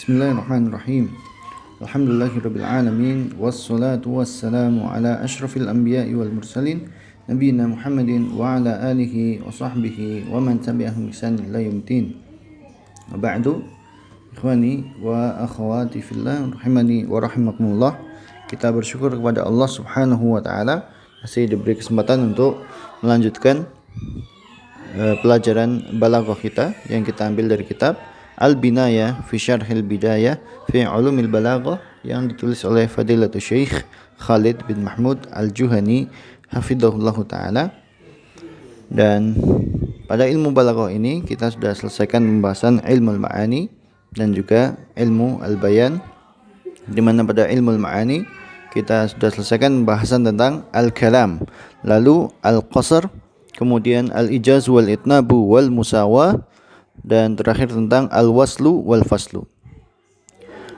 Bismillahirrahmanirrahim. Alhamdulillahirabbil alamin wassalatu wassalamu ala asyrafil anbiya'i wal mursalin nabiyina Muhammadin wa ala alihi wa sahbihi wa man tabi'ahum bi ihsan ila yaumil. Wa ba'du, ikhwani wa akhwati fillah rahimani wa rahimakumullah. Kita bersyukur kepada Allah Subhanahu wa taala masih diberi kesempatan untuk melanjutkan pelajaran balaghah kita yang kita ambil dari kitab Al-Binayah fi Syarhil Bidayah fi Ulumil Balaghah yang ditulis oleh Fadilatul Syekh Khalid bin Mahmud Al-Juhani hafidhahullahu taala. Dan pada ilmu balaghah ini kita sudah selesaikan pembahasan ilmu al-ma'ani dan juga ilmu al-bayan, di mana pada ilmu al-ma'ani kita sudah selesaikan pembahasan tentang al-kalam, lalu al-qasr, kemudian al-ijaz wal itnabu wal musawah, dan terakhir tentang al-waslu wal faslu.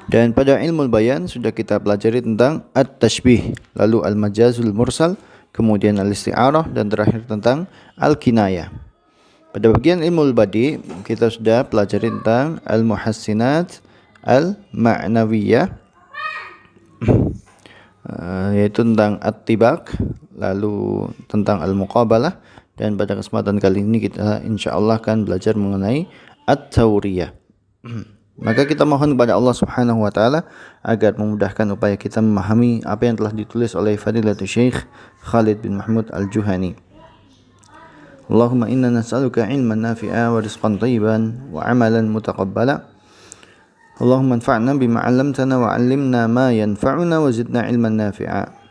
Dan pada ilmu bayan sudah kita pelajari tentang at-tashbih, lalu al-majazul mursal, kemudian al-isti'arah, dan terakhir tentang al-kinayah. Pada bagian ilmu badi kita sudah pelajari tentang al-muhassinat al-ma'nawiyah, yaitu tentang at-tibaq, lalu tentang al-muqabalah. Dan pada kesempatan kali ini kita insyaallah akan belajar mengenai at-tawriyah. Maka kita mohon kepada Allah Subhanahu wa taala agar memudahkan upaya kita memahami apa yang telah ditulis oleh Fadilatul Syekh Khalid bin Mahmud Al-Juhani. Allahumma inna nas'aluka ilman nafi'a wa rizqan thayyiban wa amalan mutaqabbala. Allahumma anfa'na bima 'allamtana wa 'allimna ma yanfa'una wa zidna ilman nafi'a.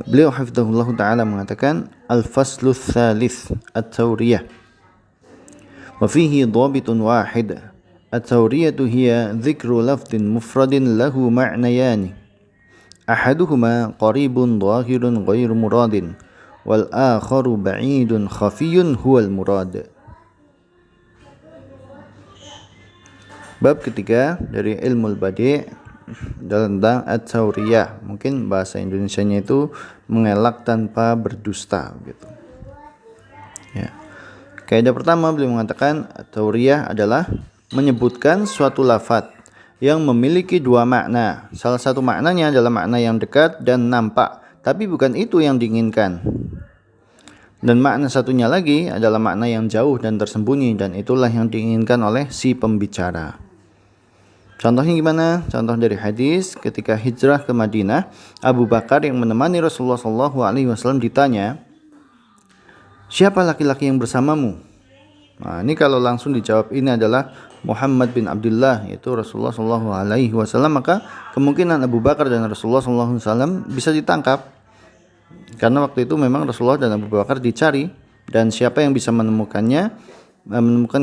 Beliau hafizahullah ta'ala mengatakan al-faslu tsalits at-tawriyah wa fihi dhabitun wahid. At-tawriyatu hiya dzikru lafdhin mufradin lahu ma'nayani ahaduhuma qaribun dhahirun ghairu muradin wal akharu ba'idun khafiyyun huwal murad. Bab ketiga dari ilmu al-badi' tentang at-tawriyah. Mungkin bahasa Indonesianya itu mengelak tanpa berdusta gitu. Ya. Kaidah pertama beliau mengatakan at-tawriyah adalah menyebutkan suatu lafaz yang memiliki dua makna. Salah satu maknanya adalah makna yang dekat dan nampak, tapi bukan itu yang diinginkan. Dan makna satunya lagi adalah makna yang jauh dan tersembunyi, dan itulah yang diinginkan oleh si pembicara. Contohnya gimana? Contoh dari hadis ketika hijrah ke Madinah, Abu Bakar yang menemani Rasulullah SAW ditanya, siapa laki-laki yang bersamamu? Nah, ini kalau langsung dijawab ini adalah Muhammad bin Abdullah, yaitu Rasulullah SAW, maka kemungkinan Abu Bakar dan Rasulullah SAW bisa ditangkap. Karena waktu itu memang Rasulullah dan Abu Bakar dicari, dan siapa yang bisa menemukan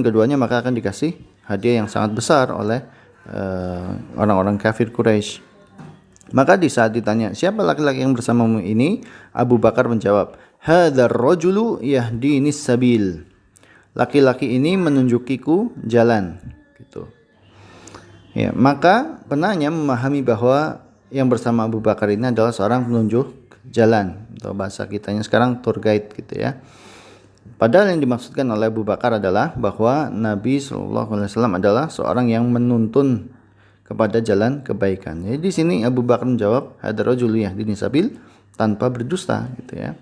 keduanya maka akan dikasih hadiah yang sangat besar oleh orang-orang kafir Quraisy. Maka di saat ditanya siapa laki-laki yang bersamamu ini, Abu Bakar menjawab, hadzal rajulu yahdinis sabil. Laki-laki ini menunjukiku jalan, gitu. Ya, maka penanya memahami bahwa yang bersama Abu Bakar ini adalah seorang penunjuk jalan, atau bahasa kitanya sekarang tour guide gitu ya. Padahal yang dimaksudkan oleh Abu Bakar adalah bahwa Nabi SAW adalah seorang yang menuntun kepada jalan kebaikan. Jadi di sini Abu Bakar menjawab hadzal rajulu yahdinis sabil tanpa berdusta gitu ya.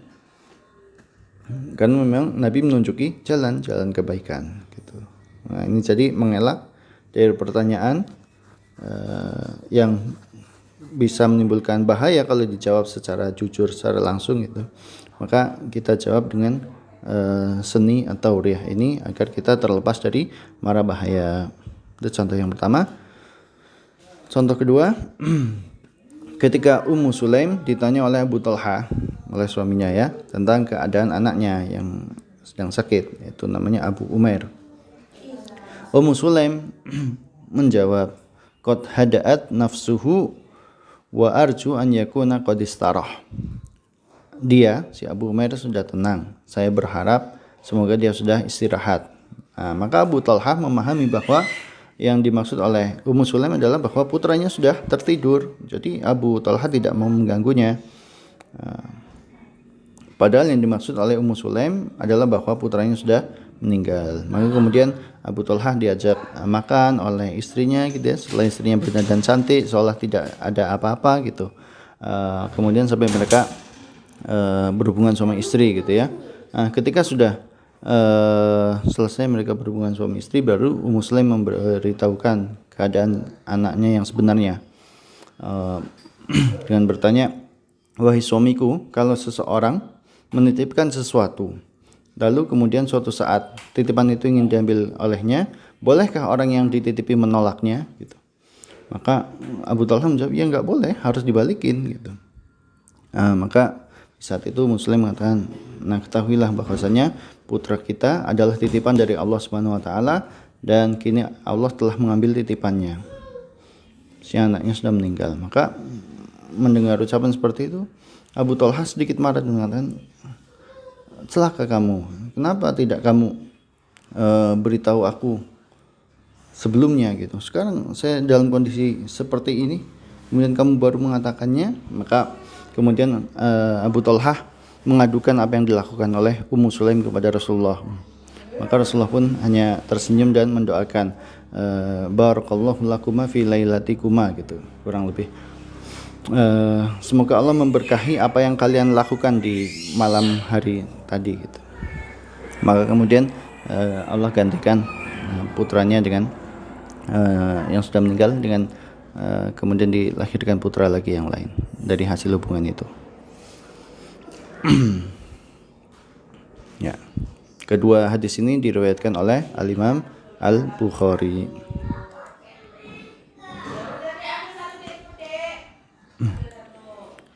Karena memang Nabi menunjuki jalan kebaikan gitu. Nah, ini jadi mengelak dari pertanyaan yang bisa menimbulkan bahaya kalau dijawab secara jujur, secara langsung gitu. Maka kita jawab dengan seni atau tawriyah ini agar kita terlepas dari mara bahaya. Itu contoh yang pertama. Contoh kedua, ketika Ummu Sulaim ditanya oleh Abu Talha, oleh suaminya ya, tentang keadaan anaknya yang sedang sakit, itu namanya Abu Umair. Ummu Sulaim menjawab, qad hada'at nafsuhu wa arju an yakuna qad istarah. Dia, si Abu Umair sudah tenang. Saya berharap semoga dia sudah istirahat. Nah, maka Abu Talha memahami bahwa yang dimaksud oleh Ummu Sulaim adalah bahwa putranya sudah tertidur. Jadi Abu Talha tidak mau mengganggunya. Padahal yang dimaksud oleh Ummu Sulaim adalah bahwa putranya sudah meninggal. Maka kemudian Abu Thalhah diajak makan oleh istrinya gitu ya, setelah istrinya berdandan cantik seolah tidak ada apa-apa gitu. Kemudian sampai mereka berhubungan suami istri gitu ya. Ketika sudah selesai mereka berhubungan suami istri, baru Ummu Sulaim memberitahukan keadaan anaknya yang sebenarnya, dengan bertanya, wahai suamiku, kalau seseorang menitipkan sesuatu lalu kemudian suatu saat titipan itu ingin diambil olehnya, bolehkah orang yang dititipi menolaknya gitu? Maka Abu Thalhah menjawab, ya nggak boleh, harus dibalikin gitu. Maka saat itu Muslim mengatakan, nah ketahuilah bahwasanya putra kita adalah titipan dari Allah Subhanahu wa taala dan kini Allah telah mengambil titipannya. Si anaknya sudah meninggal. Maka mendengar ucapan seperti itu, Abu Thalhah sedikit marah dan mengatakan, celaka kamu, kenapa tidak kamu beritahu aku sebelumnya gitu. Sekarang saya dalam kondisi seperti ini, kemudian kamu baru mengatakannya. Maka kemudian Abu Thalhah mengadukan apa yang dilakukan oleh Ummu Sulaim kepada Rasulullah. Maka Rasulullah pun hanya tersenyum dan mendoakan, barakallahu lakuma fi lailatikuma gitu, kurang lebih. Semoga Allah memberkahi apa yang kalian lakukan di malam hari tadi gitu. Maka kemudian Allah gantikan putranya dengan yang sudah meninggal dengan kemudian dilahirkan putra lagi yang lain dari hasil hubungan itu. Ya. Kedua hadis ini diriwayatkan oleh Al-Imam Al-Bukhari.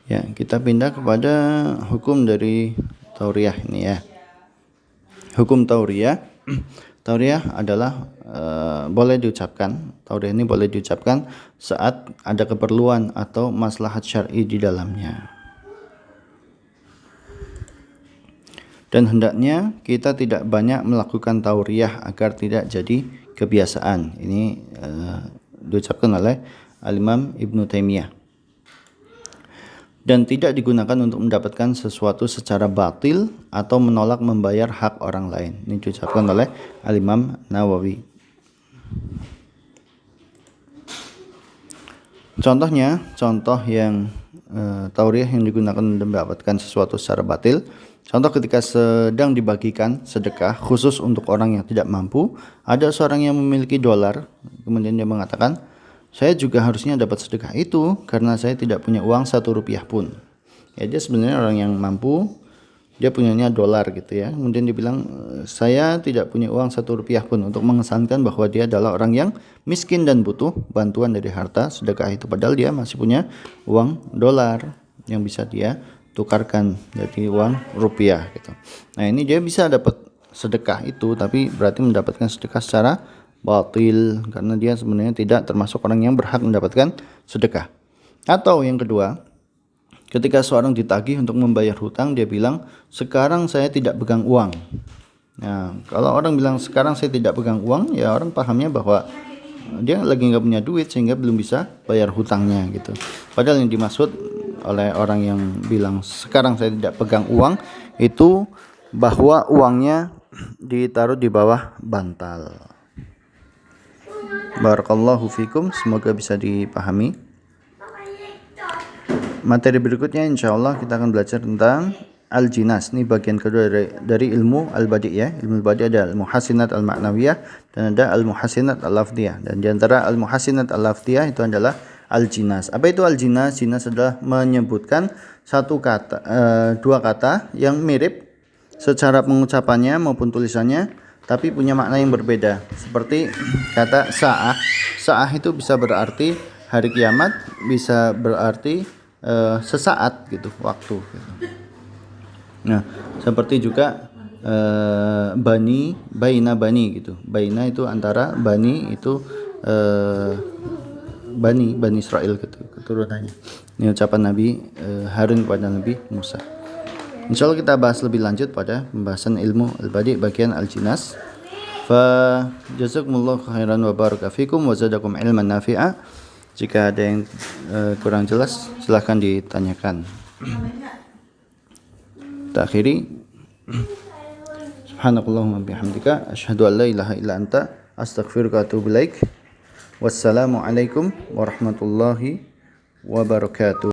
Ya, kita pindah kepada hukum dari tauriyah ini ya. Hukum tauriyah. Tauriyah adalah boleh diucapkan. Tauriyah ini boleh diucapkan saat ada keperluan atau maslahat syar'i di dalamnya. Dan hendaknya kita tidak banyak melakukan tauriyah agar tidak jadi kebiasaan. Ini diucapkan oleh Al-Imam Ibnu Taimiyah. Dan tidak digunakan untuk mendapatkan sesuatu secara batil atau menolak membayar hak orang lain. Ini diucapkan oleh Al-Imam Nawawi. Contohnya, contoh yang tauriyah yang digunakan untuk mendapatkan sesuatu secara batil. Contoh ketika sedang dibagikan sedekah khusus untuk orang yang tidak mampu, ada seorang yang memiliki dolar, kemudian dia mengatakan, saya juga harusnya dapat sedekah itu karena saya tidak punya uang 1 rupiah pun. Ya, dia sebenarnya orang yang mampu, dia punyanya dolar gitu ya. Kemudian dia bilang, saya tidak punya uang 1 rupiah pun, untuk mengesankan bahwa dia adalah orang yang miskin dan butuh bantuan dari harta sedekah itu. Padahal dia masih punya uang dolar yang bisa dia tukarkan jadi uang rupiah gitu. Nah, ini dia bisa dapat sedekah itu, tapi berarti mendapatkan sedekah secara batil karena dia sebenarnya tidak termasuk orang yang berhak mendapatkan sedekah. Atau yang kedua, ketika seorang ditagih untuk membayar hutang, dia bilang, sekarang saya tidak pegang uang. Nah, kalau orang bilang sekarang saya tidak pegang uang, ya orang pahamnya bahwa dia lagi nggak punya duit sehingga belum bisa bayar hutangnya gitu. Padahal yang dimaksud oleh orang yang bilang sekarang saya tidak pegang uang itu bahwa uangnya ditaruh di bawah bantal. Barakallahu fikum, semoga bisa dipahami. Materi berikutnya insyaallah kita akan belajar tentang al-jinas. Ini bagian kedua dari ilmu al-badi ya. Ilmu al-badi ada al-muhassinat al-ma'nawiyah dan ada al-muhassinat al-lafdiyah. Dan di antara al-muhassinat al-lafdiyah itu adalah al-jinas. Apa itu al-jinas? Jinas adalah menyebutkan dua kata yang mirip secara pengucapannya maupun tulisannya, tapi punya makna yang berbeda. Seperti kata sa'ah. Sa'ah itu bisa berarti hari kiamat, bisa berarti sesaat gitu, waktu gitu. Nah, seperti juga baina bani gitu. Baina itu antara, bani itu bani Israel gitu, keturunannya. Ini ucapan Nabi Harun kepada Nabi Musa. Insyaallah kita bahas lebih lanjut pada pembahasan ilmu al-badi bagian al-jinas. Fa jazakumullahu khairan wa baraka fikum wa zadakum ilman nafi'a. Jika ada yang kurang jelas silahkan ditanyakan. Kita akhiri. Subhanakallahumma bihamdika asyhadu an la ilaha illa anta astaghfiruka wa atubu ilaik. Wassalamualaikum warahmatullahi wabarakatuh.